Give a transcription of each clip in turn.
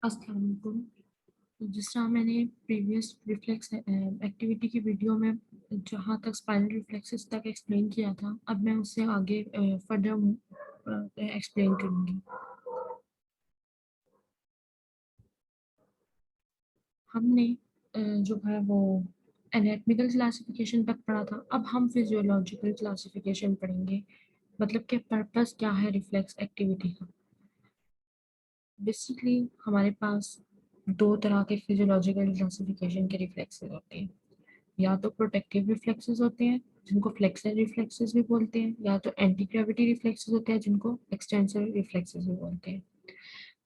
अस्सलाम वालेकुम। तो जिस तरह मैंने प्रीवियस रिफ्लेक्स एक्टिविटी की वीडियो में जहाँ तक स्पाइनल रिफ्लेक्सेस तक एक्सप्लेन किया था, अब मैं उससे आगे फर्दर एक्सप्लेन करूँगी। हमने जो है वो एनाटॉमिकल क्लासिफिकेशन तक पढ़ा था। अब हम फिजियोलॉजिकल क्लासिफिकेशन पढ़ेंगे, मतलब कि पर्पस क्या है रिफ्लेक्स एक्टिविटी का। बेसिकली हमारे पास दो तरह के फिजियोलॉजिकल क्लासिफिकेशन के रिफ्लेक्सेस होते हैं। या तो प्रोटेक्टिव रिफ्लेक्सेस होते हैं जिनको फ्लेक्सर रिफ्लेक्सेस भी बोलते हैं, या तो एंटी ग्रेविटी रिफ्लेक्सेस होते हैं जिनको एक्सटेंसर रिफ्लेक्सेस भी बोलते हैं।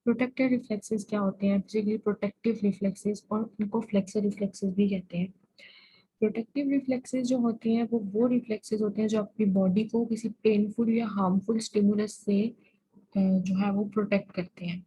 प्रोटेक्टिव रिफ्लेक्सेस क्या होते हैं? बेसिकली प्रोटेक्टिव रिफ्लेक्सेस, और इनको फ्लेक्सर रिफ्लेक्सेस भी कहते हैं। प्रोटेक्टिव रिफ्लेक्सेस जो होते हैं वो रिफ्लेक्सेस होते हैं जो अपनी बॉडी को किसी पेनफुल या हार्मफुल स्टिमुलस से जो है वो प्रोटेक्ट करते हैं।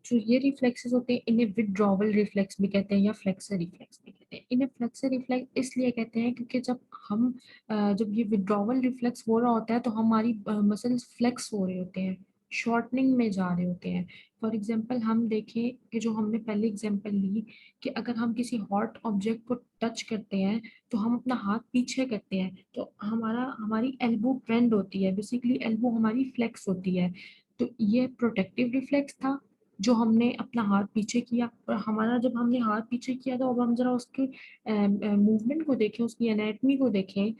जो ये रिफ्लेक्सेस होते हैं इन्हें विथड्रॉवल रिफ्लेक्स भी कहते हैं या फ्लेक्सर रिफ्लेक्स भी कहते हैं। इन्हें फ्लेक्सर रिफ्लेक्स इसलिए कहते हैं क्योंकि जब ये विथड्रॉवल रिफ्लेक्स हो रहा होता है तो हमारी मसल्स फ्लेक्स हो रहे होते हैं, शॉर्टनिंग में जा रहे होते हैं। फॉर एग्जांपल हम देखें कि जो हमने पहले एग्जांपल ली कि अगर हम किसी हॉट ऑब्जेक्ट को टच करते हैं तो हम अपना हाथ पीछे करते हैं तो हमारी एल्बो बेंड होती है, बेसिकली एल्बो हमारी फ्लेक्स होती है। तो ये प्रोटेक्टिव रिफ्लेक्स था जो हमने अपना हाथ पीछे किया। और हमारा जब हमने हाथ पीछे किया तो अब हम जरा उसके मूवमेंट को देखें, उसकी एनाटमी को देखें,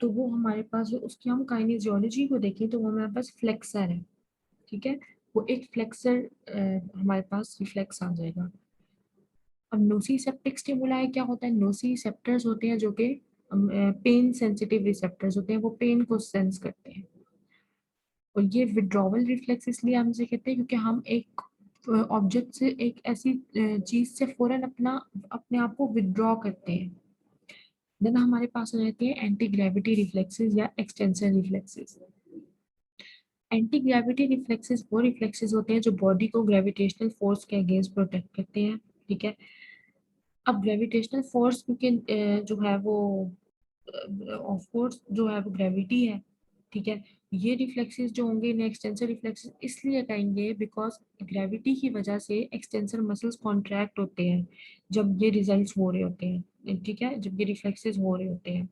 तो वो हमारे पास जो उसकी हम काइनेजियोलॉजी को देखें तो वो हमारे पास फ्लेक्सर है। ठीक है, वो एक फ्लेक्सर हमारे पास रिफ्लेक्स आ जाएगा। अब नोसिसेप्टिक स्टिमुलाई क्या होता है? नोसिसेप्टर्स होते हैं जो कि पेन सेंसिटिव रिसेप्टर्स होते हैं, वो पेन को सेंस करते हैं। और ये विड्रॉवल रिफ्लेक्स इसलिए हम इसे कहते हैं क्योंकि हम एक ऑब्जेक्ट से, एक ऐसी चीज से फौरन अपने आप को विड्रॉ करते हैं। देन हमारे पास आ जाते हैं एंटी ग्रेविटी रिफ्लेक्सेस या extension reflexes. Anti gravity reflexes वो रिफ्लेक्सेस होते हैं जो बॉडी को ग्रेविटेशनल फोर्स के अगेंस्ट प्रोटेक्ट करते हैं। ठीक है, अब ग्रेविटेशनल फोर्स क्योंकि जो है वो ऑफ कोर्स जो है वो ग्रेविटी है। ठीक है, ये रिफ्लेक्सेस जो होंगे इन्हें एक्सटेंसर रिफ्लेक्सेस इसलिए कहेंगे बिकॉज ग्रेविटी की वजह से एक्सटेंसर मसल्स कॉन्ट्रैक्ट होते हैं जब ये रिजल्ट्स हो रहे होते हैं। ठीक है, जब ये रिफ्लेक्सेस हो रहे होते हैं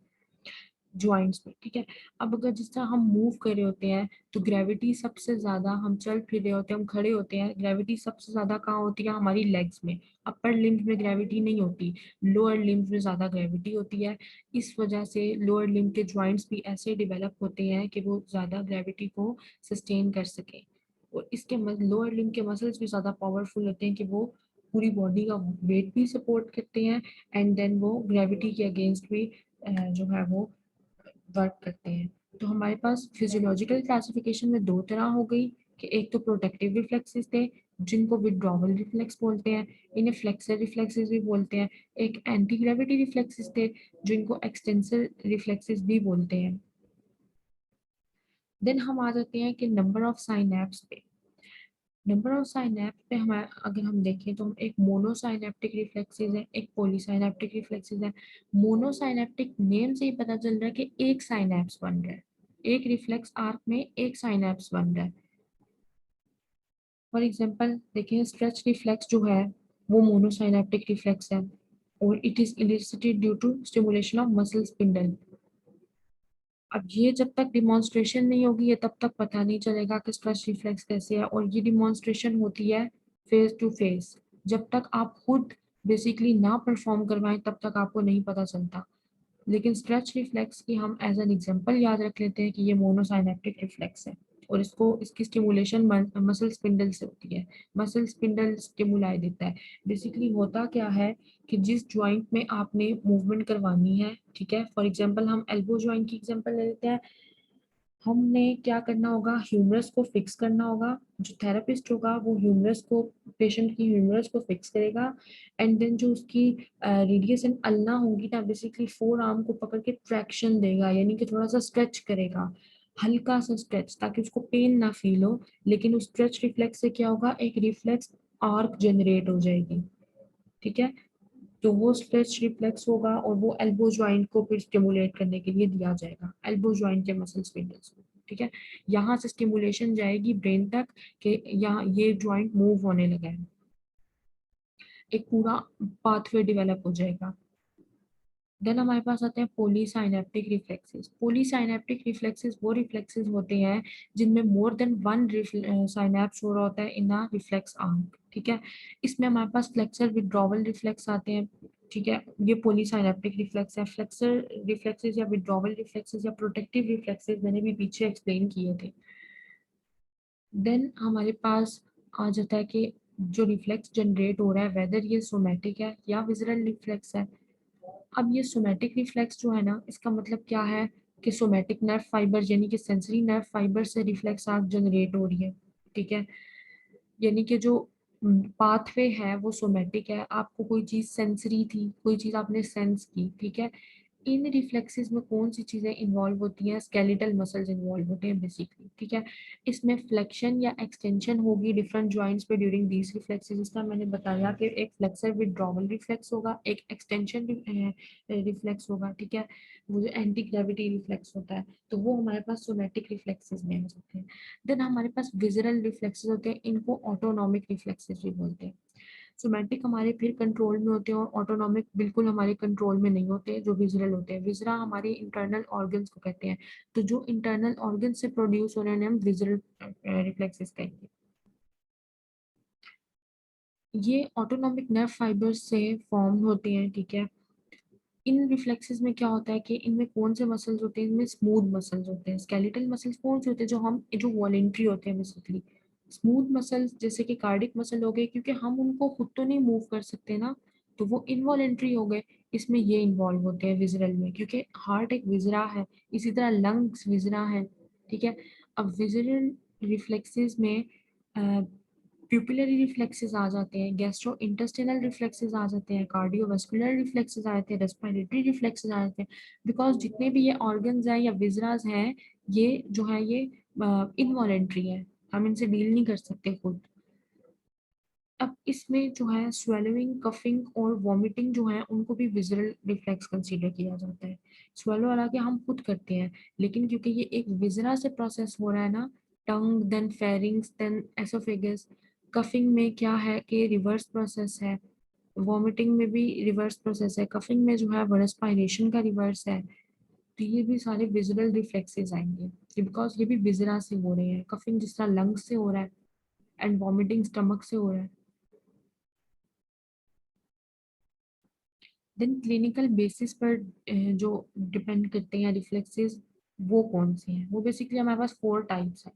जॉइंट्स में। ठीक है, अब अगर जिस तरह हम मूव कर रहे होते हैं तो ग्रेविटी सबसे ज्यादा, हम चल फिर रहे होते हैं, हम खड़े होते हैं, ग्रेविटी सबसे ज्यादा कहाँ होती है? हमारी लेग्स में। अपर लिम्ब में ग्रेविटी नहीं होती, लोअर लिम्ब में ज्यादा ग्रेविटी होती है। इस वजह से लोअर लिम्ब के जॉइंट्स भी ऐसे डिवेलप होते हैं कि वो ज्यादा ग्रेविटी को सस्टेन कर सके। और इसके लोअर लिम्ब के मसल्स भी ज्यादा पावरफुल होते हैं कि वो पूरी बॉडी का वेट भी सपोर्ट करते हैं, एंड देन वो ग्रेविटी के अगेंस्ट भी जो है वो वर्क करते हैं। तो हमारे पास फिजियोलॉजिकल क्लासिफिकेशन में दो तरह हो गई कि एक तो प्रोटेक्टिव रिफ्लेक्सेस थे जिनको विड्रॉवल रिफ्लेक्स बोलते हैं, इन्हें फ्लेक्सर रिफ्लेक्सेस भी बोलते हैं। एक एंटी ग्रेविटी रिफ्लेक्सेस थे जिनको एक्सटेंसर रिफ्लेक्सेस भी बोलते हैं। देन हम आ जाते हैं कि नंबर ऑफ साइनैप्स पे। नंबर ऑफ साइनैप्स पे हमारे अगर हम देखें तो हम एक मोनोसाइनेप्टिक रिफ्लेक्सेस है, एक पॉलीसाइनेप्टिक रिफ्लेक्सेस है। मोनोसाइनेप्टिक नेम से ही पता चल रहा है कि एक साइनैप्स बन रहा है, एक रिफ्लेक्स आर्क में एक साइनैप्स बन रहा है। फॉर एग्जांपल देखिए, स्ट्रेच रिफ्लेक्स जो है वो मोनोसाइनेप्टिक रिफ्लेक्स है और it is elicited due to stimulation of muscle spindle. अब ये जब तक डिमॉन्स्ट्रेशन नहीं होगी ये तब तक पता नहीं चलेगा कि स्ट्रेच रिफ्लेक्स कैसे है, और ये डिमॉन्स्ट्रेशन होती है फेस टू फेस। जब तक आप खुद बेसिकली ना परफॉर्म करवाएं तब तक आपको नहीं पता चलता। लेकिन स्ट्रेच रिफ्लेक्स की हम एज एन एग्जांपल याद रख लेते हैं कि ये मोनोसाइनेप्टिक रिफ्लेक्स है और इसकी स्टिमुलेशन मसल स्पिंडल से होती है। मसल स्पिंडल स्टिमुलाई देता है। बेसिकली होता क्या है कि जिस जॉइंट में आपने मूवमेंट करवानी है, ठीक है, फॉर एग्जांपल हम एल्बो जॉइंट की एग्जांपल ले लेते हैं। हमने क्या करना होगा? ह्यूमरस को फिक्स करना होगा। जो थेरेपिस्ट होगा वो ह्यूमरस को, पेशेंट की ह्यूमरस को फिक्स करेगा, एंड देन जो उसकी रेडियस एंड अल्ना होंगी ना, बेसिकली फोर आर्म को पकड़ के ट्रैक्शन देगा, यानी कि थोड़ा सा स्ट्रेच करेगा, हल्का सा स्ट्रेच, ताकि उसको पेन ना फील हो। लेकिन उस स्ट्रेच रिफ्लेक्स से क्या होगा? एक रिफ्लेक्स आर्क जनरेट हो जाएगी। ठीक है, तो वो स्ट्रेच रिफ्लेक्स होगा और वो एल्बो जॉइंट को फिर स्टिमुलेट करने के लिए दिया जाएगा, एल्बो जॉइंट के मसल स्पिंडल्स को। ठीक है, यहाँ से स्टिमुलेशन जाएगी ब्रेन तक कि यहाँ ये जॉइंट मूव होने लगा है, एक पूरा पाथवे डेवलप हो जाएगा। देन हमारे पास आते हैं पोलीसाइनेप्टिक रिफ्लेक्सेस। पोलीसाइनेप्टिक रिफ्लेक्सेस वो रिफ्लेक्सेस होते हैं जिनमें मोर देन वन साइनेप्स हो रहा होता है इन अ रिफ्लेक्स आर्म, ठीक है। इसमें हमारे पास फ्लेक्सर विड्रॉवल रिफ्लेक्स आते हैं, ठीक है, ये पोलीसाइनेप्टिक रिफ्लेक्स है। फ्लेक्सर रिफ्लेक्सेस या विड्रॉवल रिफ्लेक्सेस या प्रोटेक्टिव रिफ्लेक्सेस मैंने भी पीछे एक्सप्लेन किए थे। देन हमारे पास आ जाता है कि जो रिफ्लेक्स जनरेट हो रहा है वेदर ये सोमैटिक है या विजुअल रिफ्लेक्स है। अब ये सोमैटिक रिफ्लेक्स जो है ना, इसका मतलब क्या है कि सोमैटिक नर्व फाइबर यानी कि सेंसरी नर्व फाइबर से रिफ्लेक्स आर्क जनरेट हो रही है, ठीक है। यानी कि जो पाथवे है वो सोमैटिक है, आपको कोई चीज सेंसरी थी, कोई चीज आपने सेंस की, ठीक है। इन रिफ्लेक्सेस में कौन सी चीजें इन्वॉल्व होती हैं, स्केलेटल मसल्स इन्वॉल्व होते हैं बेसिकली, ठीक है। इसमें फ्लेक्शन या एक्सटेंशन होगी डिफरेंट जॉइंट्स पे ड्यूरिंग दीज रिफ्लेक्सेस। इसका मैंने बताया कि एक फ्लेक्सर विड्रॉवल रिफ्लेक्स होगा, एक एक्सटेंशन रिफ्लेक्स होगा, ठीक है, वो जो एंटी ग्रेविटी रिफ्लेक्स होता है, तो वो हमारे पास सोमैटिक रिफ्लेक्सेस में आ जाते हैं। देन हमारे पास विजुअल रिफ्लेक्सेस होते हैं, इनको ऑटोनॉमिक रिफ्लेक्सेस भी बोलते हैं। सोमैटिक हमारे फिर कंट्रोल में होते हैं और ऑटोनॉमिक बिल्कुल हमारे कंट्रोल में नहीं होते, जो विजुअल होते हैं। विजरा हमारे इंटरनल ऑर्गन्स को कहते हैं, तो जो इंटरनल ऑर्गन से प्रोड्यूस हो रहे हैं हम विजुअल रिफ्लेक्सेस कहेंगे। ये ऑटोनॉमिक नर्व फाइबर्स से फॉर्म होते हैं, ठीक है। इन रिफ्लेक्सेस में क्या होता है कि इनमें कौन से मसल्स होते हैं, इनमें स्मूथ मसल्स होते हैं। स्केलेटल मसल्स कौन से होते हैं, जो वॉलेंट्री होते हैं बेसिकली। स्मूथ मसल्स जैसे कि कार्डिक मसल हो गए, क्योंकि हम उनको खुद तो नहीं मूव कर सकते ना, तो वो इनवॉलेंट्री हो गए। इसमें ये इन्वॉल्व होते हैं विजरल में, क्योंकि हार्ट एक विजरा है, इसी तरह लंग्स विजरा है, ठीक है। अब विजरल रिफ्लेक्सेस में प्यूपिलरी रिफ्लेक्सेस आ जाते हैं, गैस्ट्रो इंटेस्टिनल रिफ्लेक्सेस आ जाते हैं, कार्डियोवास्कुलर रिफ्लेक्सेस आ जाते हैं, रेस्पिरेटरी रिफ्लेक्सेस आ जाते हैं। बिकॉज जितने भी ये ऑर्गन्स हैं या विजरास हैं, ये जो है ये इनवॉलेंट्री है, हम इनसे डील नहीं कर सकते खुद। अब इसमें जो है स्वेलोइंग, कफिंग और वॉमिटिंग जो है उनको भी विजुअल रिफ्लेक्स कंसीडर किया जाता है। स्वेलो हालांकि हम खुद करते हैं, लेकिन क्योंकि ये एक विजरा से प्रोसेस हो रहा है ना, tongue then pharynx then oesophagus. Coughing में क्या है कि रिवर्स प्रोसेस है, वॉमिटिंग में भी रिवर्स प्रोसेस है, कफिंग में जो है वो रेस्पिरेशन का रिवर्स है। तो ये भी सारे विजुअल रिफ्लेक्सेस आएंगे, बिकॉज ये भी विजरा से हो रहे हैं। कफिंग जिस तरह लंग्स से हो रहा है एंड वॉमिटिंग स्टमक से हो रहा है। देन क्लिनिकल बेसिस पर जो डिपेंड करते हैं रिफ्लेक्सेस, वो कौन से हैं, वो बेसिकली हमारे पास 4 टाइप्स हैं।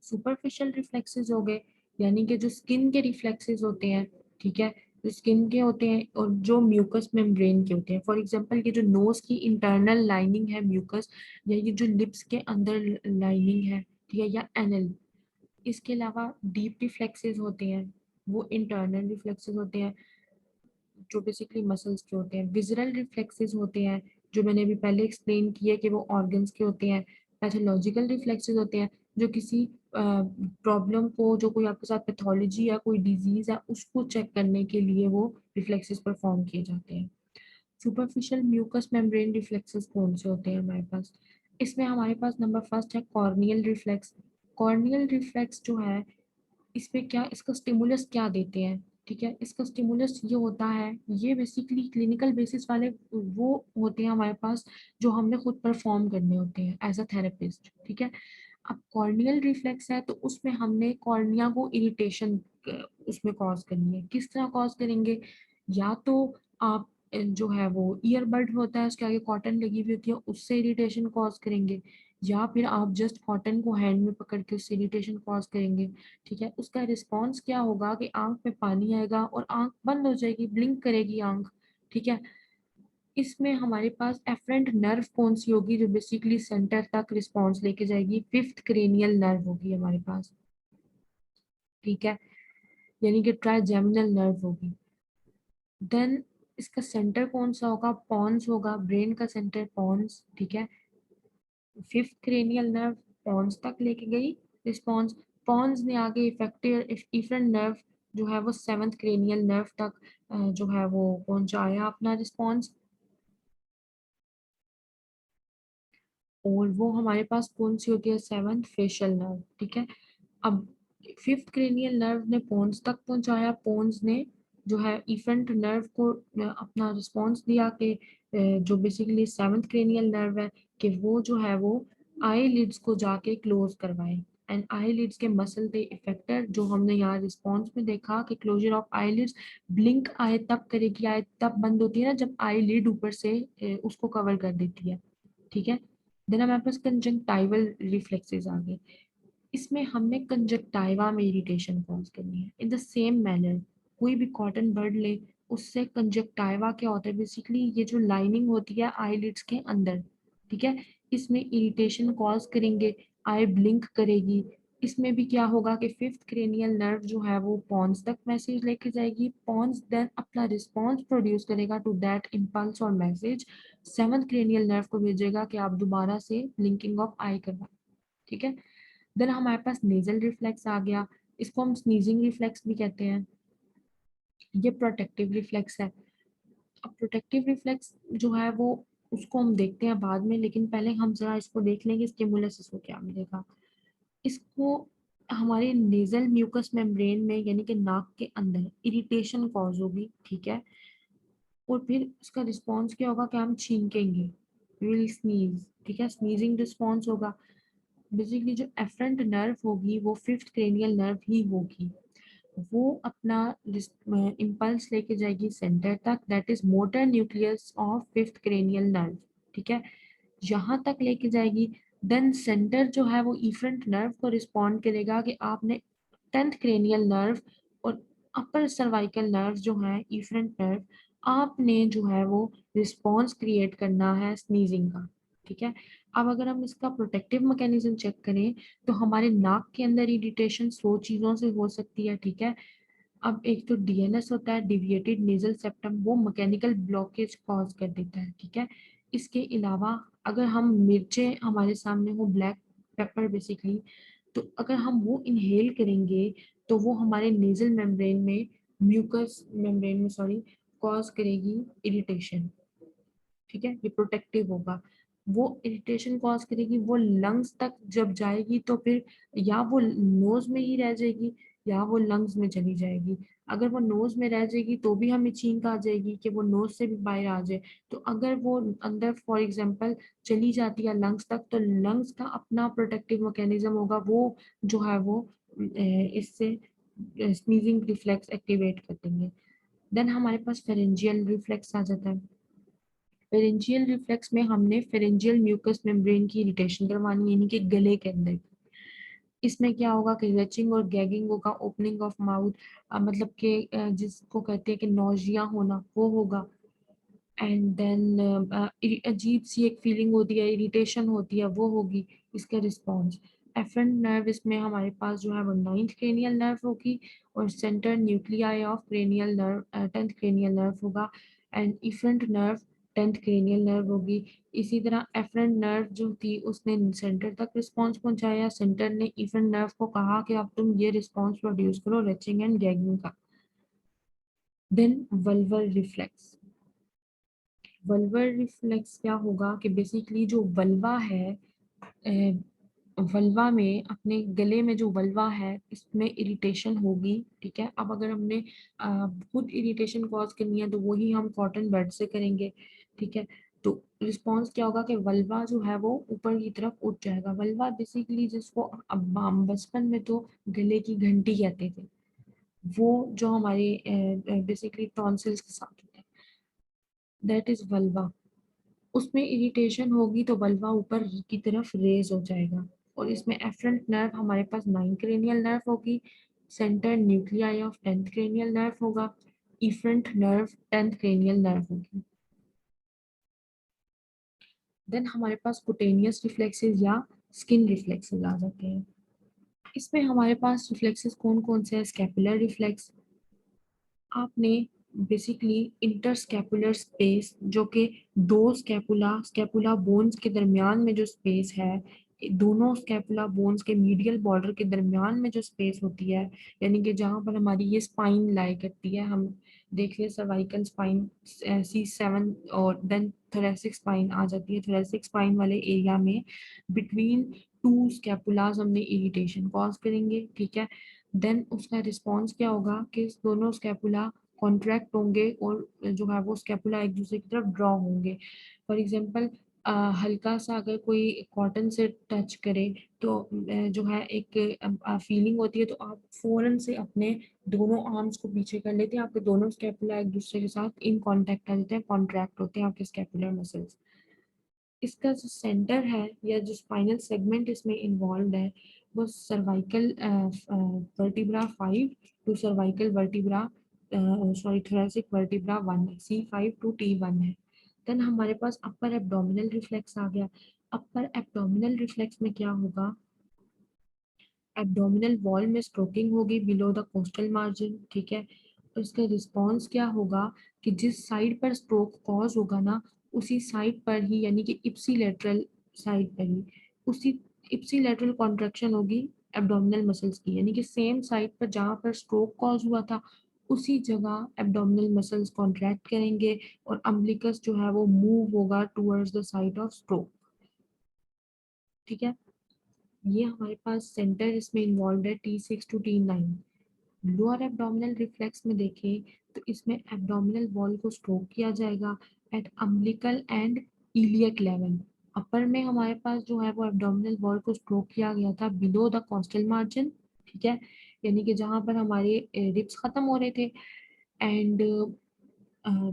सुपरफिशियल रिफ्लेक्सेस हो गए, यानी कि जो स्किन के रिफ्लेक्सेस होते हैं, ठीक है, जो स्किन के होते हैं और जो म्यूकस मेम्ब्रेन के होते हैं। फॉर एग्जांपल ये जो नोज की इंटरनल लाइनिंग है म्यूकस, या ये जो लिप्स के अंदर लाइनिंग है, ठीक है, या एनल। इसके अलावा डीप रिफ्लेक्सेस होते हैं, वो इंटरनल रिफ्लेक्सेस होते हैं, जो बेसिकली मसल्स के होते हैं। विजुअल रिफ्लेक्सेस होते हैं, जो मैंने अभी पहले एक्सप्लेन किया कि वो ऑर्गन्स के होते हैं। पैथोलॉजिकल रिफ्लेक्सेस होते हैं, जो किसी प्रॉब्लम को, जो कोई आपके साथ पैथोलॉजी या कोई डिजीज है उसको चेक करने के लिए वो रिफ्लेक्सेस परफॉर्म किए जाते हैं। सुपरफिशियल म्यूकस मेम्ब्रेन रिफ्लेक्सेस कौन से होते हैं हमारे पास, इसमें हमारे पास नंबर फर्स्ट है कॉर्नियल रिफ्लेक्स। कॉर्नियल रिफ्लेक्स जो है, इसमें क्या, इसका स्टिमुलस क्या देते हैं, ठीक है। इसका स्टिमुलस ये होता है, ये बेसिकली क्लिनिकल बेसिस वाले वो होते हैं हमारे पास जो हमने खुद परफॉर्म करने होते हैं एज अ थेरेपिस्ट, ठीक है। अब कॉर्नियल रिफ्लेक्स है तो उसमें हमने कॉर्निया को इरिटेशन उसमें कॉज करनी है। किस तरह कॉज करेंगे, या तो आप जो है वो ईयरबड होता है उसके आगे कॉटन लगी हुई होती है, उससे इरिटेशन कॉज करेंगे, या फिर आप जस्ट कॉटन को हैंड में पकड़ के उससे इरिटेशन कॉज करेंगे, ठीक है। उसका रिस्पॉन्स क्या होगा कि आंख में पानी आएगा और आंख बंद हो जाएगी, ब्लिंक करेगी आंख, ठीक है। इसमें हमारे पास एफरेंट नर्व कौन सी होगी, जो बेसिकली सेंटर तक रिस्पॉन्स लेके जाएगी, फिफ्थ क्रेनियल नर्व होगी हमारे पास, ठीक है, यानी कि ट्राइजेमिनल नर्व होगी। देन इसका सेंटर कौन सा होगा, पॉन्स होगा, ब्रेन का सेंटर पॉन्स, ठीक है। फिफ्थ क्रेनियल नर्व पॉन्स तक लेके गई रिस्पॉन्स, पॉन्स ने आगे इफेक्टिव इफरेंट नर्व जो है वो सेवंथ क्रेनियल नर्व तक जो है वो पहुंचाया अपना रिस्पॉन्स। और वो हमारे पास कौन सी होती है, सेवंथ फेशियल नर्व, ठीक है। अब फिफ्थ क्रेनियल नर्व ने पोन्स तक पहुंचाया, पोन्स ने जो है इफेंट नर्व को अपना रिस्पांस दिया कि जो बेसिकली सेवंथ क्रेनियल नर्व है कि वो जो है वो आई लिड्स को जाके क्लोज करवाए, एंड आई लिड्स के मसल थे इफेक्टर, जो हमने यहाँ रिस्पांस में देखा कि closure of eyelids, blink आए तब करेगी, आए तब बंद होती है ना जब आई लिड ऊपर से उसको कवर कर देती है, ठीक है। देन हमारे पास कंजंक्टाइवल रिफ्लेक्सेस आ गए। इसमें हमने कंजक्टाइवा में इरिटेशन कॉज करनी है इन द सेम मैनर। कोई भी कॉटन बर्ड ले, उससे कंजक्टाइवा क्या होता है, बेसिकली ये जो लाइनिंग होती है आईलिड्स के अंदर, ठीक है, इसमें इरिटेशन कॉज करेंगे, आई ब्लिंक करेगी। इसमें भी क्या होगा कि फिफ्थ क्रेनियल नर्व जो है वो पॉन्स तक मैसेज लेके जाएगी, पॉन्स देन अपना रिस्पॉन्स प्रोड्यूस करेगा टू दैट इम्पल्स और मैसेज, सेवंथ क्रेनियल नर्व को भेजेगा कि आप दोबारा से ब्लिंकिंग ऑफ आई करवाएं, ठीक है। देन हमारे पास नेजल रिफ्लेक्स आ गया, इसको हम स्नीजिंग रिफ्लेक्स भी कहते हैं। ये प्रोटेक्टिव रिफ्लेक्स है। अब प्रोटेक्टिव रिफ्लेक्स जो है वो उसको हम देखते हैं बाद में, लेकिन पहले हम जरा इसको देख लेंगे स्टिमुलस को क्या मिलेगा। इसको हमारे नेजल म्यूकस मेम्ब्रेन में यानी कि नाक के अंदर इरिटेशन कॉज होगी, ठीक है, और फिर इसका रिस्पॉन्स क्या होगा कि हम छींकेंगे, विल स्नीज, ठीक है, स्नीजिंग रिस्पॉन्स होगा। बेसिकली जो एफरेंट नर्व होगी वो फिफ्थ क्रेनियल नर्व ही होगी, वो अपना इम्पल्स लेके जाएगी सेंटर तक, that is motor nucleus of fifth cranial nerve, ठीक है, यहाँ तक लेके जाएगी। देन सेंटर जो है वो इफरेंट नर्व को रिस्पॉन्ड करेगा कि आपने टेंथ क्रेनियल नर्व और अपर सर्वाइकल नर्व जो है इफरेंट नर्व, आपने जो है वो रिस्पॉन्स क्रिएट करना है स्नीजिंग का, ठीक है। अब अगर हम इसका प्रोटेक्टिव मैकेनिज्म चेक करें तो हमारे नाक के अंदर इरिटेशन 100 चीज़ों से हो सकती है, ठीक है। अब एक तो डीएनएस होता है, डिविएटेड नेजल सेप्टम, वो मैकेनिकल ब्लॉकेज कॉज कर देता है, ठीक है। इसके अलावा अगर हम मिर्चें हमारे सामने हो, ब्लैक पेपर बेसिकली, तो अगर हम वो इनहेल करेंगे तो वो हमारे नेजल मेम्ब्रेन में, म्यूकस मेम्ब्रेन में सॉरी, कॉज करेगी इरिटेशन, ठीक है, ये प्रोटेक्टिव होगा। वो इरिटेशन कॉज करेगी, वो लंग्स तक जब जाएगी तो फिर या वो नोज में ही रह जाएगी या वो लंग्स में चली जाएगी। अगर वो नोज में रह जाएगी तो भी हमें छींक आ जाएगी कि वो नोज से भी बाहर आ जाए। तो अगर वो अंदर फॉर एग्जांपल चली जाती है लंग्स तक, तो लंग्स का अपना प्रोटेक्टिव मैकेनिज्म होगा, वो जो है वो इससे स्नीजिंग रिफ्लेक्स एक्टिवेट कर देंगे। देन हमारे पास फेरेंजियल रिफ्लेक्स आ जाता है। फेरेंजियल रिफ्लेक्स में हमने फेरेंजियल म्यूकस मेम्ब्रेन की इरिटेशन करवानी है, यानी कि गले के अंदर। इसमें क्या होगा कि रेचिंग और गैगिंग होगा, ओपनिंग ऑफ माउथ, मतलब कि जिसको कहते हैं कि नौजिया होना, वो होगा। एंड देन अजीब सी एक फीलिंग होती है, इरिटेशन होती है, वो होगी इसका रिस्पॉन्स। एफरेंट नर्व इसमें हमारे पास जो है वो नाइन्थ क्रेनियल नर्व होगी, और centre nuclei of cranial nerve tenth cranial nerve होगा, and efferent nerve tenth cranial nerve होगी। इसी तरह एफरेंट नर्व जो थी उसने सेंटर तक रिस्पॉन्स पहुंचाया, सेंटर ने इफरेंट नर्व को कहा कि अब तुम ये रिस्पॉन्स प्रोड्यूस करो रेचिंग एंड गैगिंग का। Then vulvar reflex. Vulvar reflex क्या होगा कि बेसिकली जो वल्वा है, वल्वा में अपने गले में जो वल्वा है इसमें इरिटेशन होगी, ठीक है। अब अगर हमने खुद इरिटेशन कॉज करनी है तो वही हम कॉटन बड से करेंगे, ठीक है। तो रिस्पॉन्स क्या होगा कि वल्वा जो है वो ऊपर की तरफ उठ जाएगा। वल्वा बेसिकली जिसको अब हम बचपन में तो गले की घंटी कहते थे, वो जो हमारे बेसिकली टॉन्सिल्स के साथ होता है, दैट इज वल्वा। उसमें इरिटेशन होगी तो बल्वा ऊपर की तरफ रेज हो जाएगा। और इसमें एफरेंट नर्व हमारे पास नाइन क्रेनियल नर्व होगी, centre nuclei of tenth cranial nerve होगा, efferent nerve tenth cranial nerve होगी। देन हमारे पास कुटेनियस रिफ्लेक्सेस या स्किन रिफ्लेक्सेस आ जाते हैं। इसमें हमारे पास रिफ्लेक्सेस कौन कौन से हैं, स्कैपुलर रिफ्लेक्स। आपने बेसिकली इंटरस्कैपुलर स्पेस, जो कि दो स्कैपुला स्कैपुला बोन्स के दरमियान में जो स्पेस है, दोनों स्कैपुला बोन्स के मीडियल बॉर्डर के दरमियान में जो स्पेस होती है, यानी कि जहाँ पर हमारी ये स्पाइन लाई करती है, हम देख ले सर्वाइकल स्पाइन C7 और देन थोरेसिक स्पाइन आ जाती है। थोरेसिक स्पाइन वाले एरिया में बिटवीन टू स्कैपुलास हमने इरिटेशन कॉज करेंगे, ठीक है। देन उसका रिस्पॉन्स क्या होगा कि दोनों स्कैपुला कॉन्ट्रैक्ट होंगे और जो है वो स्कैपुला एक दूसरे की तरफ ड्रॉ होंगे। फॉर एग्जांपल हल्का सा अगर कोई कॉटन से टच करे तो जो है एक फीलिंग होती है, तो आप फौरन से अपने दोनों आर्म्स को पीछे कर लेते हैं, आपके दोनों स्कैपुला एक दूसरे के साथ इन कांटेक्ट आ जाते हैं, कॉन्ट्रैक्ट होते हैं आपके स्कैपुलर मसल्स। इसका जो सेंटर है या जो स्पाइनल सेगमेंट इसमें इन्वॉल्व है वो cervical vertebra 5 to cervical vertebra sorry thoracic vertebra 1 है, C5 टू T1 है। देन हमारे पास अपर एब्डोमिनल रिफ्लेक्स आ गया। अपर एब्डोमिनल रिफ्लेक्स में क्या होगा, एब्डोमिनल वॉल में स्ट्रोकिंग होगी बिलो द कोस्टल मार्जिन, ठीक है। तो इसका रिस्पॉन्स क्या होगा कि जिस साइड पर स्ट्रोक कॉज होगा ना, उसी साइड पर ही यानी कि इप्सीलेटरल साइड पर ही उसी इप्सीलेटरल कॉन्ट्रैक्शन होगी एब्डोमिनल मसल्स की, यानी कि सेम साइड पर जहाँ पर स्ट्रोक कॉज हुआ था उसी जगह एब्डोमिनल मसल्स कॉन्ट्रैक्ट करेंगे और अम्बिलिकस जो है वो मूव होगा towards the side of stroke, ठीक है। ये हमारे पास सेंटर इसमें इन्वॉल्व है T6 to T9। Lower abdominal reflex में देखें तो इसमें एब्डोमिनल वॉल को स्ट्रोक किया जाएगा at umbilical and iliac level. Upper में हमारे पास जो है वो एब्डोमिनल वॉल को स्ट्रोक किया गया था बिलो द कॉस्टल मार्जिन, ठीक है, यानी कि जहाँ पर हमारे रिब्स खत्म हो रहे थे। एंड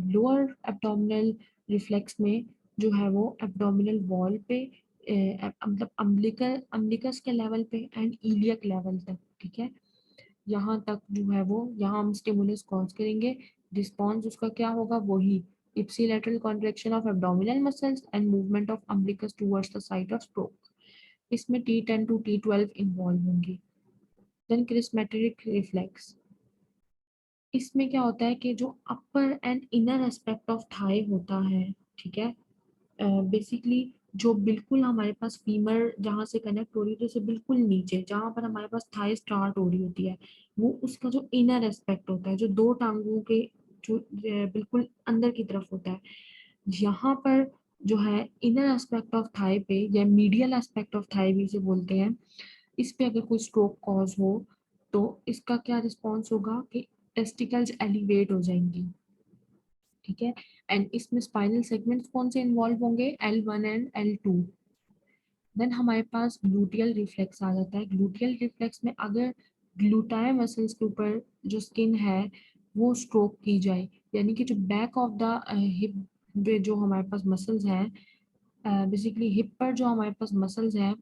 लोअर एब्डोमिनल रिफ्लेक्स में जो है वो एब्डोमिनल वॉल पे मतलब अम्बिलिकस के लेवल पे एंड इलियक लेवल तक, ठीक है, यहाँ तक जो है वो यहाँ हम स्टिमुलस कॉज करेंगे। रिस्पॉन्स उसका क्या होगा, वही ipsilateral contraction of abdominal muscles and movement of umbilicus towards the site of stroke। इसमें T10 to T12 इन्वॉल्व होंगी। देन क्रिस्मेटेरिक रिफ्लेक्स, इसमें क्या होता है कि जो upper and inner aspect of thigh होता है, ठीक है, बेसिकली जो बिल्कुल हमारे पास फीमर जहाँ से कनेक्ट हो रही है, जैसे बिल्कुल नीचे जहाँ पर हमारे पास थाई स्टार्ट हो रही होती है, वो उसका जो इनर एस्पेक्ट होता है, जो दो टांगों के जो बिल्कुल अंदर की तरफ होता है, यहाँ पर जो है इनर एस्पेक्ट ऑफ थाई पे या मीडियल एस्पेक्ट ऑफ थाई भी इसे बोलते हैं, इस पे अगर कोई स्ट्रोक कॉज हो तो इसका क्या रिस्पॉन्स होगा कि टेस्टिकल्स एलिवेट हो जाएंगी, ठीक है। एंड इसमें स्पाइनल सेगमेंट्स कौन से इन्वॉल्व होंगे, L1 एंड L2। देन हमारे पास ग्लूटियल रिफ्लेक्स आ जाता है। ग्लूटियल रिफ्लेक्स में अगर ग्लूटाई मसल्स के ऊपर जो स्किन है वो स्ट्रोक की जाए, यानी कि जो बैक ऑफ द हिप जो हमारे पास मसल्स हैं, बेसिकली हिप पर जो हमारे पास मसल्स हैं,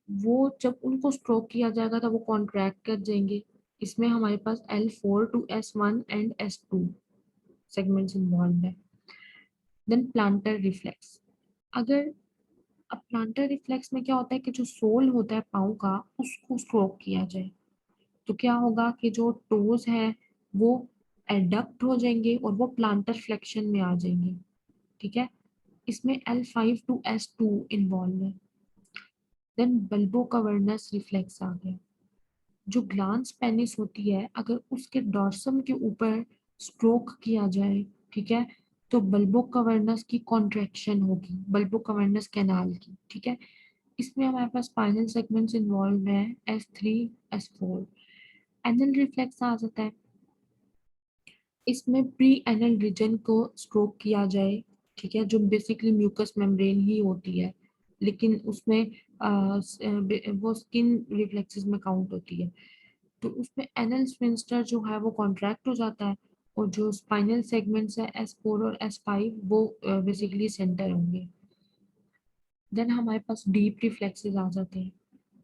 वो जब उनको स्ट्रोक किया जाएगा तो वो कॉन्ट्रैक्ट कर जाएंगे। इसमें हमारे पास L4 to S1 and S2 segments involve है। देन प्लांटर रिफ्लेक्स, अगर अब प्लांटर रिफ्लेक्स में क्या होता है कि जो सोल होता है पाँव का उसको स्ट्रोक किया जाए तो क्या होगा कि जो टोज है वो एडक्ट हो जाएंगे और वो प्लांटर फ्लेक्शन में आ जाएंगे, ठीक है। इसमें L5 to S2 इन्वॉल्व है। देन बल्बो कवर्नस रिफ्लेक्स आ गया। जो ग्लांस पेनिस होती है अगर उसके डॉर्सम के ऊपर स्ट्रोक किया जाए, ठीक है, तो बल्बो कवर्नस की कॉन्ट्रैक्शन होगी, बल्बो कवर्नस कैनाल की, ठीक है। इसमें हमारे पास स्पाइनल सेगमेंट्स इन्वॉल्व हैं S3 S4। एनल रिफ्लेक्स आ जाता है। इसमें प्री एनल रीजन को स्ट्रोक किया जाए, ठीक है, जो बेसिकली म्यूकस मेम्ब्रेन ही होती है, लेकिन उसमें वो स्किन रिफ्लेक्सेस में काउंट होती है, तो उसमें एनल स्फिंक्टर जो है वो कॉन्ट्रैक्ट हो जाता है और जो स्पाइनल सेगमेंट्स है S4 और S5 वो बेसिकली सेंटर होंगे। देन हमारे पास डीप रिफ्लेक्सेस आ जाते हैं।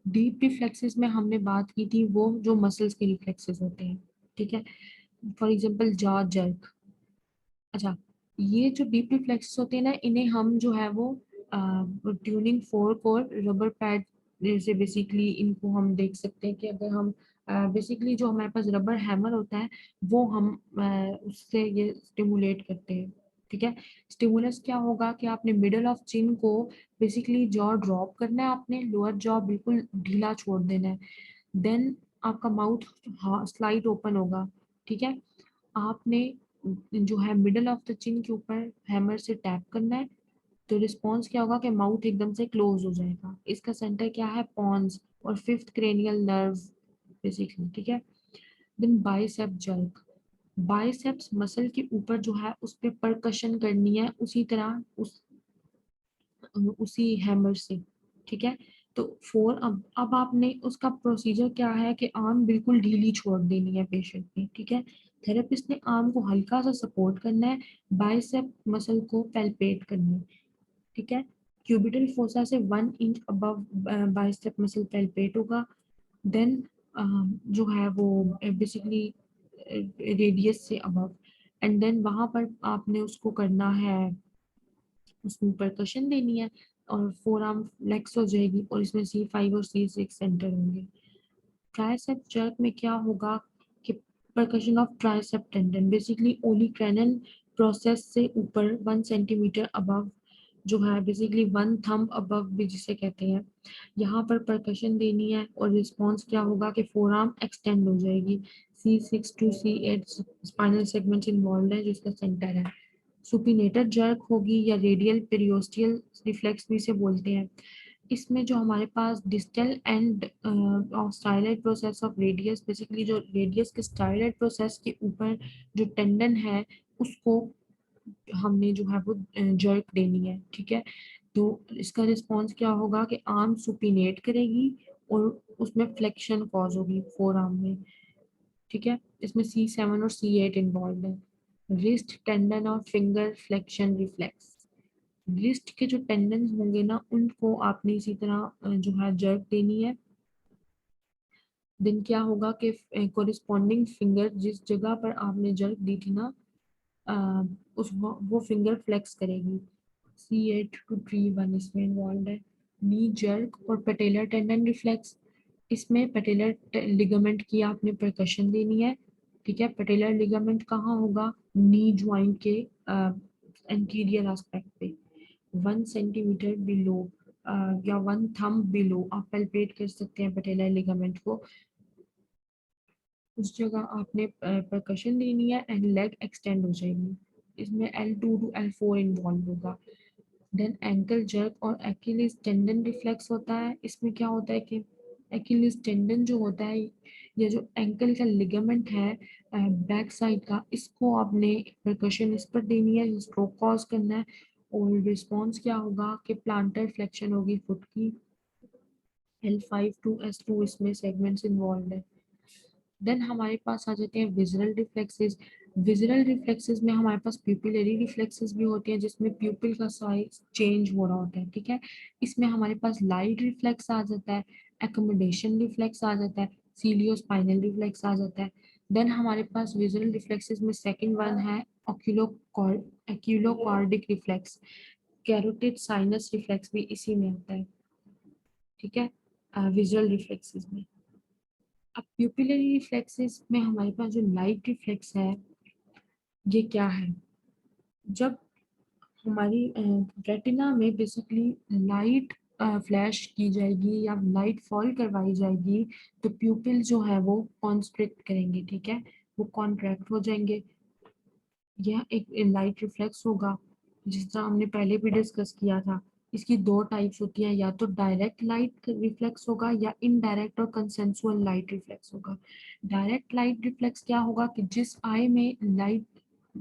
डीप रिफ्लेक्सेस में हमने बात की थी वो जो मसल्स के रिफ्लेक्सेस होते हैं, ठीक है, फॉर एग्जांपल जॉ जर्क। अच्छा, ये जो डीप रिफ्लेक्सेस होते हैं ना, इन्हें हम जो है वो ट्यूनिंग फोर्क और रबर पैड से बेसिकली इनको हम देख सकते हैं कि अगर हम बेसिकली जो हमारे पास रबर हैमर होता है वो हम उससे ये स्टिमुलेट करते हैं, ठीक है। स्टिमुलस क्या होगा कि आपने मिडल ऑफ चिन को बेसिकली जॉ ड्रॉप करना है, आपने लोअर जॉ बिल्कुल ढीला छोड़ देना है। देन आपका माउथ स्लाइड ओपन होगा, ठीक है। आपने जो है मिडल ऑफ द चिन के ऊपर हैमर से टैप करना है, तो रिस्पॉन्स क्या होगा कि माउथ एकदम से क्लोज हो जाएगा। इसका सेंटर क्या है, पॉन्स और फिफ्थ क्रेनियल नर्व बेसिकली, ठीक है। Then bicep jerk, biceps muscle के ऊपर जो है उस पे परकशन करनी है उसी तरह उसी हैमर से, ठीक है। तो अब आपने उसका प्रोसीजर क्या है कि आर्म बिल्कुल ढीली छोड़ देनी है पेशेंट ने, ठीक है। थेरेपिस्ट ने आर्म को हल्का सा सपोर्ट करना है, बाइसेप मसल को पैल्पेट करना है, ठीक है। क्यूबिटल फोसा से 1 inch above bicep muscle palpate होगा। देन जो है वो बेसिकली रेडियस से अबव, एंड देन वहां पर आपने उसको करना है, उसमें परकशन देनी है और फोर आर्म फ्लेक्स हो जाएगी और इसमें C5 और C6 सेंटर होंगे। ट्राइसेप जर्क में क्या होगा कि percussion of tricep tendon, basically olecranon process से ऊपर 1 सेंटीमीटर अबव जो है, बेसिकली 1 थंब अबव भी जिसे कहते हैं, यहाँ पर परकशन देनी है और रिस्पॉन्स क्या होगा कि फोर आर्म एक्सटेंड हो जाएगी। C6 to C8 spinal segments involve है जो इसका सेंटर है। सुपिनेटर जर्क होगी या रेडियल पेरियोस्टियल रिफ्लेक्स भी इसे बोलते हैं। इसमें जो हमारे पास distal end of styloid process of radius, basically जो रेडियस के स्टाइलाइट प्रोसेस के ऊपर जो टेंडन है उसको हमने जो है वो जर्क देनी है, ठीक है। तो इसका रिस्पॉन्स क्या होगा कि आर्म सुपिनेट करेगी और उसमें फ्लेक्शन कॉज होगी फोर आर्म में, ठीक है। इसमें C7 और C8 इन्वॉल्व है। रिस्ट टेंडन और फिंगर फ्लेक्शन रिफ्लेक्स, रिस्ट के जो टेंडन्स होंगे ना उनको आपने इसी तरह जो है जर्क देनी है। देन क्या होगा कि कोरिस्पॉन्डिंग फिंगर जिस जगह पर आपने जर्क दी थी ना, अ, उस वो फिंगर फ्लेक्स करेगी। C8 to T1 इसमें इन्वॉल्व है। नी जर्क और पेटेलर टेंडन रिफ्लेक्स, इसमें पेटेलर लिगामेंट की आपने परकशन देनी है, ठीक है। पेटेलर लिगामेंट कहाँ होगा, नी ज्वाइंट के एंटीरियर एस्पेक्ट पे 1 सेंटीमीटर बिलो या 1 थंब बिलो आप पैल्पेट कर सकते हैं पेटेलर लिगामेंट को। उस जगह आपने परकशन देनी है एंड लेग एक्सटेंड हो जाएगी। इसमें L2 to L4 इन्वॉल्व होगा। देन एंकल जर्क और एक्िलिस टेंडन रिफ्लेक्स होता है। इसमें क्या होता है कि एक्िलिस टेंडन जो होता है या जो एंकल का लिगामेंट है बैक साइड का, इसको आपने परकशन इस पर देनी है, स्ट्रोक कॉज करना है और रिस्पॉन्स क्या होगा कि प्लांटर फ्लेक्शन होगी फुट की। L5 to S2 इसमें सेगमेंट्स इन्वॉल्व है। देन हमारे पास आ जाते हैं विजुअल रिफ्लेक्सेस। विजुअल रिफ्लेक्सेस में हमारे पास प्यूपिलरी रिफ्लेक्सेस भी होते हैं जिसमें प्यूपिल का साइज चेंज हो रहा होता है, ठीक है। इसमें हमारे पास लाइट रिफ्लेक्स आ जाता है, एकोमोडेशन रिफ्लेक्स आ जाता है, सीलियोस्पाइनल रिफ्लेक्स आ जाता है। देन हमारे पास विजुअल रिफ्लेक्सेस में सेकंड वन है ऑक्यूलोकॉर्डिक रिफ्लेक्स, कैरोटिड साइनस रिफ्लेक्स भी इसी में आता है, ठीक है, विजुअल रिफ्लेक्सेस में। अब प्यूपिलरी रिफ्लेक्सेस में हमारे पास जो लाइट रिफ्लेक्स है ये क्या है, जब हमारी रेटिना में बेसिकली लाइट फ्लैश की जाएगी या लाइट फॉल करवाई जाएगी तो प्यूपिल जो है वो कॉन्स्ट्रिक्ट करेंगे, ठीक है, वो कॉन्ट्रैक्ट हो जाएंगे। यह एक लाइट रिफ्लेक्स होगा जिस तरह हमने पहले भी डिस्कस किया था। इसकी दो टाइप्स होती है, या तो डायरेक्ट लाइट रिफ्लेक्स होगा या इनडायरेक्ट और कंसेंसुअल लाइट रिफ्लेक्स होगा। डायरेक्ट लाइट रिफ्लेक्स क्या होगा कि जिस आई में लाइट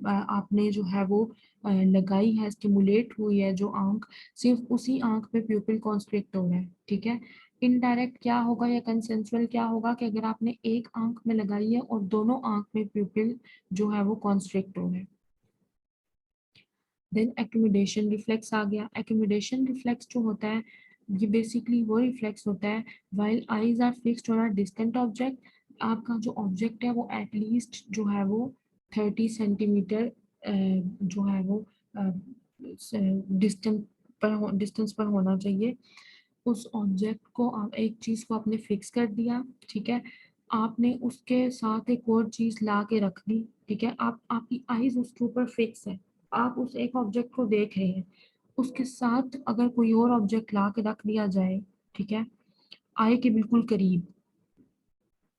आपने जो है वो लगाई है, स्टिमुलेट हुई है जो आंख, सिर्फ उसी आंख पे प्यूपिल कॉन्स्ट्रिक्ट हो रहा है, ठीक है। इनडायरेक्ट क्या होगा या कंसेंसुअल क्या होगा कि अगर आपने एक आंख में लगाई है और दोनों आंख में प्यूपिल जो है वो कॉन्स्ट्रिक्ट हो रहा है। देन एक्यूमुलेशन रिफ्लेक्स आ गया। एक्यूमुलेशन रिफ्लेक्स जो होता है ये बेसिकली वो रिफ्लेक्स होता है while eyes are fixed on a distant object, आपका जो ऑब्जेक्ट है वो एटलीस्ट जो है वो 30 सेंटीमीटर जो है वो डिस्टेंस पर होना चाहिए। उस ऑब्जेक्ट को आप एक चीज को आपने फिक्स कर दिया, ठीक है, आपने उसके साथ एक और चीज ला के रख दी, ठीक है, आप आपकी आईज उसके ऊपर फिक्स है, आप उस एक ऑब्जेक्ट को देख रहे हैं, उसके साथ अगर कोई और ऑब्जेक्ट ला के रख दिया जाए, ठीक है, आई के बिल्कुल करीब,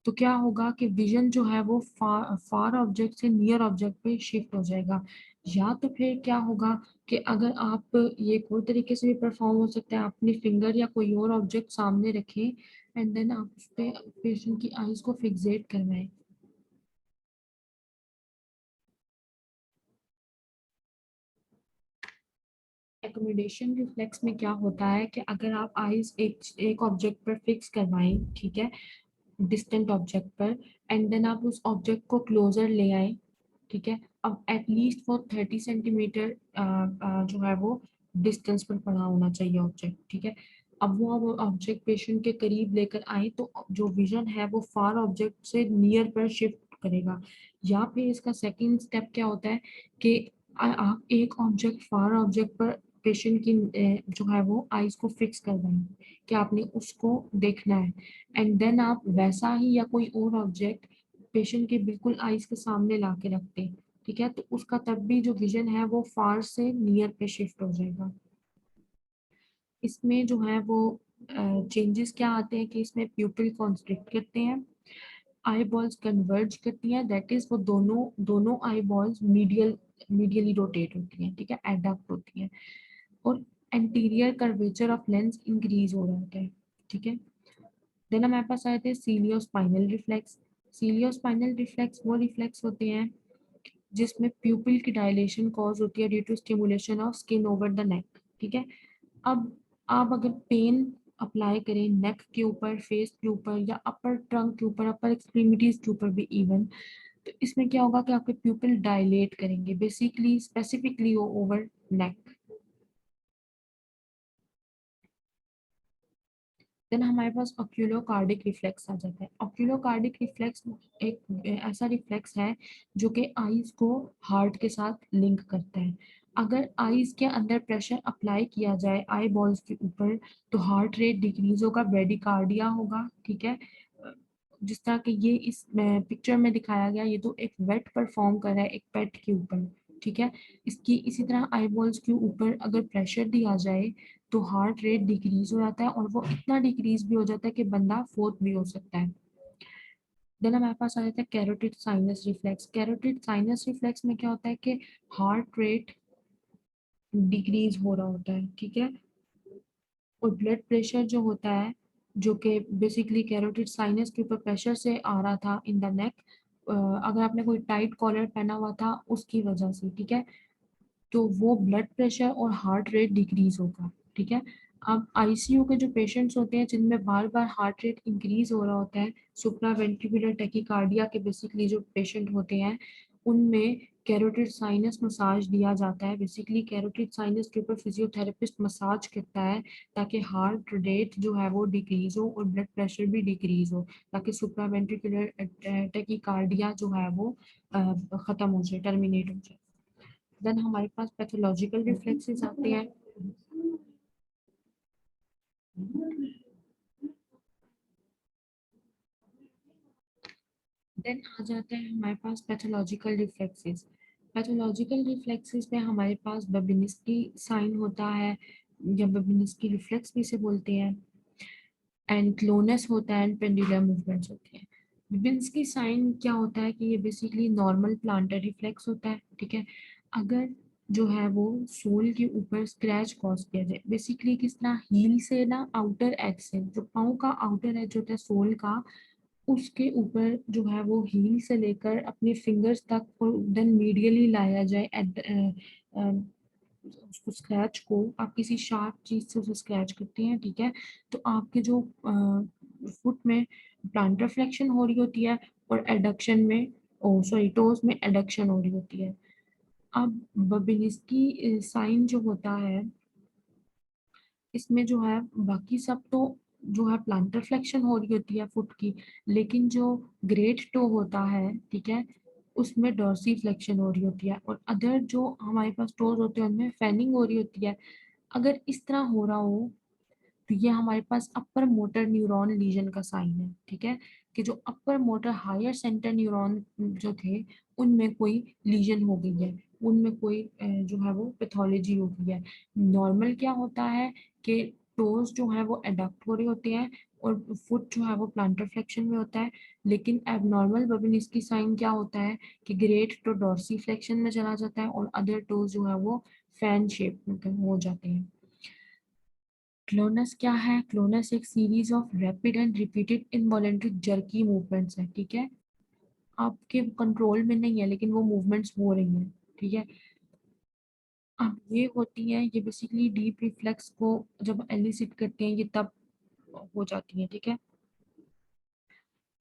तो क्या होगा कि विजन जो है वो फार ऑब्जेक्ट से नियर ऑब्जेक्ट पे शिफ्ट हो जाएगा। या तो फिर क्या होगा कि अगर आप, ये एक और तरीके से भी परफॉर्म हो सकता है, आप अपनी फिंगर या कोई और ऑब्जेक्ट सामने रखें एंड देन आप उस पे पेशेंट की आईज को फिक्सेट करवाएं। एकोमोडेशन रिफ्लेक्स में क्या होता है कि अगर आप आईज एक ऑब्जेक्ट पर फिक्स करवाएं, ठीक है, डिस्टेंट ऑब्जेक्ट पर, एंड देन आप उस ऑब्जेक्ट को क्लोजर ले आए, ठीक है, अब एटलीस्ट वो 30 सेंटीमीटर जो है वो डिस्टेंस पर पड़ा होना चाहिए ऑब्जेक्ट, ठीक है। अब वो ऑब्जेक्ट पेशेंट के करीब लेकर आए तो जो विजन है वो फार ऑब्जेक्ट से नियर पर शिफ्ट करेगा। या फिर इसका सेकंड स्टेप क्या होता है कि आप एक ऑब्जेक्ट फार ऑब्जेक्ट पर पेशेंट की जो है वो आईज को फिक्स कर देंगे कि आपने उसको देखना है, एंड देन आप वैसा ही या कोई और ऑब्जेक्ट पेशेंट के बिल्कुल आईज के सामने ला के रखते हैं, ठीक है, तो उसका तब भी जो विजन है वो फार से नियर पे शिफ्ट हो जाएगा। इसमें जो है वो चेंजेस क्या आते हैं कि इसमें प्यूपिल कॉन्स्ट्रिक्ट करते हैं, आई बॉल्स कन्वर्ज करती हैं, दैट इज वो दोनों दोनों आई बॉल्स मीडियली रोटेट होती हैं, ठीक है, एडक्ट होती हैं, और anterior curvature of lens increase हो रहा होता है, ठीक है। देन हमारे पास आए थे सीलियोस्पाइनल रिफ्लेक्स। सीलियोस्पाइनल रिफ्लेक्स वो रिफ्लेक्स होते हैं जिसमें प्यूपिल की डायलेशन कॉज होती है due to stimulation of skin over the neck, ठीक है। अब आप अगर पेन अप्लाई करें नेक के ऊपर, फेस के ऊपर, या अपर ट्रंक के ऊपर, अपर एक्सट्रीमिटीज के ऊपर भी इवन, तो इसमें क्या होगा कि आपके प्यूपिल डायलेट करेंगे, बेसिकली स्पेसिफिकली ओवर नेक। देन हमारे पास ऑक्यूलोकार्डिक रिफ्लेक्स आ जाता है। ऑक्यूलोकार्डिक रिफ्लेक्स एक ऐसा रिफ्लेक्स है जो कि आईज को हार्ट के साथ लिंक करता है। अगर आईज के अंदर प्रेशर अप्लाई किया जाए आई बॉल्स के ऊपर तो हार्ट रेट डिक्रीज होगा, ब्रेडिकार्डिया होगा, ठीक है। जिस तरह के ये इस पिक्चर में दिखाया गया, ये तो एक वेट परफॉर्म कर रहा है एक पेट के ऊपर, ठीक है। इसकी इसी तरह आई बॉल्स के ऊपर अगर प्रेशर दिया जाए तो हार्ट रेट डिक्रीज हो जाता है, और वो इतना डिक्रीज भी हो जाता है कि बंदा फोत भी हो सकता है। देन हमारे पास आ जाता है carotid sinus reflex. Carotid sinus reflex में क्या होता है कि हार्ट रेट डिक्रीज हो रहा होता है, ठीक है, और ब्लड प्रेशर जो होता है, जो कि बेसिकली कैरोटिड साइनस के ऊपर प्रेशर से आ रहा था इन द नेक, अगर आपने कोई टाइट कॉलर पहना हुआ था उसकी वजह से, ठीक है, तो वो ब्लड प्रेशर और हार्ट रेट डिक्रीज होगा, ठीक है। अब आईसीयू के जो पेशेंट्स होते हैं जिनमें बार बार हार्ट रेट इंक्रीज हो रहा होता है, सुप्रा वेंट्रिकुलर टैकीकार्डिया के बेसिकली जो पेशेंट होते हैं, उनमें कैरोटिड साइनस मसाज दिया जाता है। बेसिकली कैरोटिड साइनस के ऊपर फिजियोथेरेपिस्ट मसाज करता है ताकि हार्ट रेट जो है वो डिक्रीज हो और ब्लड प्रेशर भी डिक्रीज हो, ताकि सुप्रा वेंट्रिकुलर टैकीकार्डिया जो है वो खत्म हो जाए, टर्मिनेट हो जाए। देन हमारे पास पैथोलॉजिकल रिफ्लेक्सेस आते हैं। देन आ जाते हैं हमारे पास पैथोलॉजिकल रिफ्लेक्सेस। पैथोलॉजिकल रिफ्लेक्सेस में हमारे पास बेबिनिस्की साइन होता है, या बेबिनिस्की रिफ्लेक्स भी इसे बोलते हैं, एंड क्लोनस होता है, एंड पेंडुलर मूवमेंट्स होती हैं। बेबिन्स्की साइन क्या होता है कि ये बेसिकली नॉर्मल प्लांटर रिफ्लेक्स होता है, ठीक है। अगर जो है वो सोल के ऊपर स्क्रैच कॉज किया जाए, बेसिकली किस तरह हील से ना आउटर एज से, जो पाँव का आउटर एज होता है सोल का, उसके ऊपर जो है वो हील से लेकर अपने फिंगर्स तक और देन मीडियली लाया जाए एट उसको स्क्रैच को, आप किसी शार्प चीज से उसे स्क्रैच करते हैं, ठीक है, तो आपके जो फुट में प्लांटर फ्लेक्शन हो रही होती है और एडक्शन में, ओ सॉरी टोज में एडक्शन हो रही होती है। अब बबिलिस्की साइन जो होता है, इसमें जो है बाकी सब तो जो है प्लांटर फ्लेक्शन हो रही होती है फुट की, लेकिन जो ग्रेट टो होता है, ठीक है, उसमें डॉर्सी फ्लेक्शन हो रही होती है, और अदर जो हमारे पास टोज होते हैं उनमें फैनिंग हो रही होती है। अगर इस तरह हो रहा हो तो ये हमारे पास अपर मोटर न्यूरॉन लीजन का साइन है, ठीक है, कि जो upper motor higher centre neuron जो थे उनमें कोई लीजन हो गई है, उनमें कोई जो है वो पैथोलॉजी हो गई है। नॉर्मल क्या होता है कि टोज जो है वो एडक्ट हो रहे होते हैं और फुट जो है वो प्लांटर फ्लेक्शन में होता है। लेकिन एबनॉर्मल बबिनिस्की साइन क्या होता है कि ग्रेट टो डॉर्सी फ्लेक्शन में चला जाता है और अदर टोज जो है वो फैन शेप में हो जाते हैं। क्लोनस क्या है? क्लोनस एक series of rapid and repeated involuntary jerky movements है, ठीक है। आपके कंट्रोल में नहीं है लेकिन वो मूवमेंट्स हो रही हैं, ठीक है। अब ये होती है, ये बेसिकली डीप रिफ्लेक्स को जब एलिसिट करते हैं ये तब हो जाती है, ठीक है।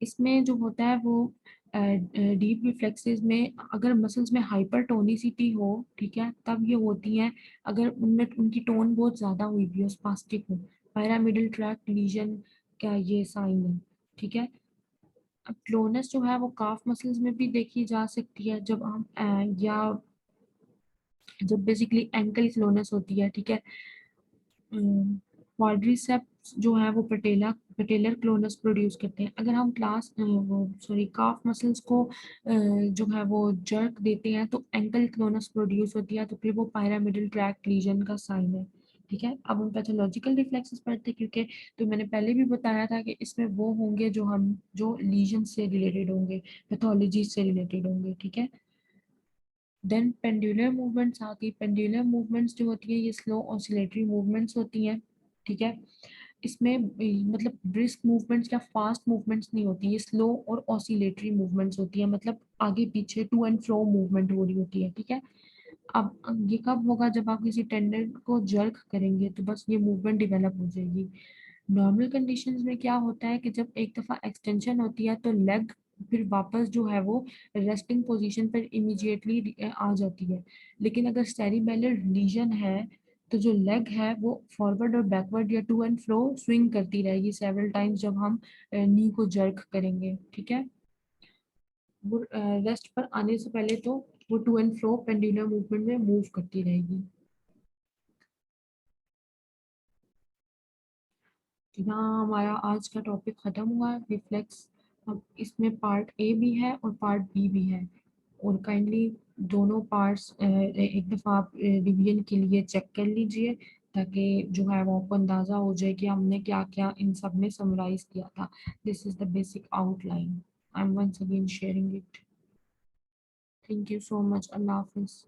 इसमें जो होता है वो डीप रिफ्लेक्सेस में अगर मसल्स में हाइपरटोनिसिटी हो, ठीक है, तब ये होती हैं। अगर उनमें उनकी टोन बहुत ज़्यादा हुई भी हो, स्पास्टिक हो, पायरामिडल ट्रैक्ट लीजन का ये साइन है, ठीक है। अब क्लोनस जो है वो काफ मसल्स में भी देखी जा सकती है जब हम या जब बेसिकली एंकल क्लोनस होती है, ठीक है। क्वाड्रिसेप्स जो है वो पटेलर क्लोनस प्रोड्यूस करते हैं। अगर हम काफ मसल्स को जो है वो जर्क देते हैं तो एंकल क्लोनस प्रोड्यूस होती है, तो फिर वो पायरामिडल ट्रैक्ट लीजन का साइन है, ठीक है। अब हम पैथोलॉजिकल रिफ्लेक्सेस पढ़ते हैं, क्योंकि तो मैंने पहले भी बताया था कि इसमें वो होंगे जो लीजन से रिलेटेड होंगे, पैथोलॉजी से रिलेटेड होंगे, ठीक है। देन पेंडुलर मूवमेंट्स आती है। पेंडुलर मूवमेंट्स जो होती है ये स्लो ऑसिलेटरी मूवमेंट्स होती हैं, ठीक है। इसमें मतलब ब्रिस्क मूवमेंट्स या फास्ट मूवमेंट्स नहीं होती, ये स्लो और ऑसिलेटरी मूवमेंट्स होती है, मतलब आगे पीछे टू एंड फ्रो मूवमेंट हो रही होती है, ठीक है। अब ये कब होगा? जब आप किसी टेंडन को जर्क करेंगे तो बस ये मूवमेंट डेवलप हो जाएगी। नॉर्मल कंडीशंस में क्या होता है कि जब एक दफ़ा एक्सटेंशन होती है तो लेग फिर वापस जो है वो रेस्टिंग पोजीशन पर इमीडिएटली आ जाती है। लेकिन अगर सेरिबेलर लीजन है तो जो लेग है वो फॉरवर्ड और बैकवर्ड या टू एंड फ्रो स्विंग करती रहेगी सेवरल टाइम्स जब हम नी को जर्क करेंगे, ठीक है। वो रेस्ट पर आने से पहले तो वो to and fro pendular movement में मूव करती रहेगी। यहाँ हमारा आज का टॉपिक खत्म हुआ, रिफ्लेक्स। अब इसमें पार्ट ए भी है और पार्ट बी भी है, और काइंडली दोनों पार्ट्स एक दफ़ा आप रिवीजन के लिए चेक कर लीजिए, ताकि जो है वो आपको अंदाज़ा हो जाए कि हमने क्या क्या इन सब में समराइज किया था। This is the basic outline. I am once again sharing it. Thank you so much. अल्लाह हाफिज़।